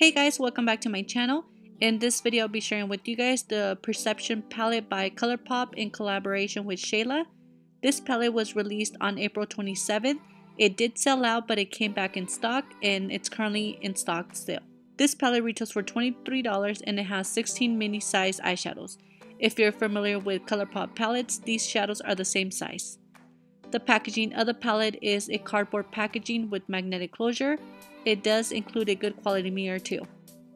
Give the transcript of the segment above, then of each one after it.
Hey guys, welcome back to my channel. In this video I'll be sharing with you guys the Perception palette by Colourpop in collaboration with Shayla. This palette was released on April 27th. It did sell out, but it came back in stock and it's currently in stock still. This palette retails for $23 and it has 16 mini size eyeshadows. If you're familiar with Colourpop palettes, these shadows are the same size. The packaging of the palette is a cardboard packaging with magnetic closure. It does include a good quality mirror too.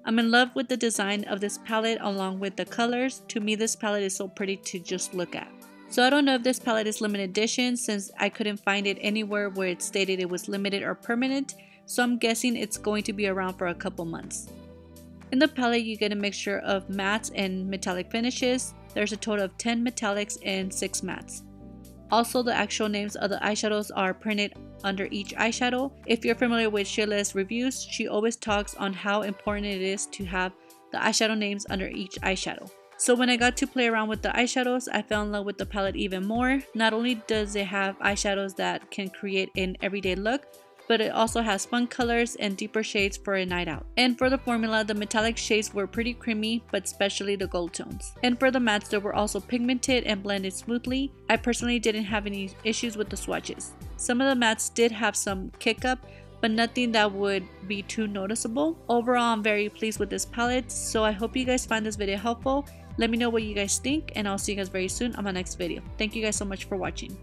I'm in love with the design of this palette along with the colors. To me, this palette is so pretty to just look at. So I don't know if this palette is limited edition since I couldn't find it anywhere where it stated it was limited or permanent, so I'm guessing it's going to be around for a couple months. In the palette you get a mixture of mattes and metallic finishes. There's a total of 10 metallics and 6 mattes. Also, the actual names of the eyeshadows are printed under each eyeshadow. If you're familiar with Shayla's reviews, she always talks on how important it is to have the eyeshadow names under each eyeshadow. So when I got to play around with the eyeshadows, I fell in love with the palette even more. Not only does it have eyeshadows that can create an everyday look, but it also has fun colors and deeper shades for a night out. And for the formula, the metallic shades were pretty creamy, but especially the gold tones. And for the mattes, they were also pigmented and blended smoothly. I personally didn't have any issues with the swatches. Some of the mattes did have some kick up, but nothing that would be too noticeable. Overall, I'm very pleased with this palette, so I hope you guys find this video helpful. Let me know what you guys think, and I'll see you guys very soon on my next video. Thank you guys so much for watching.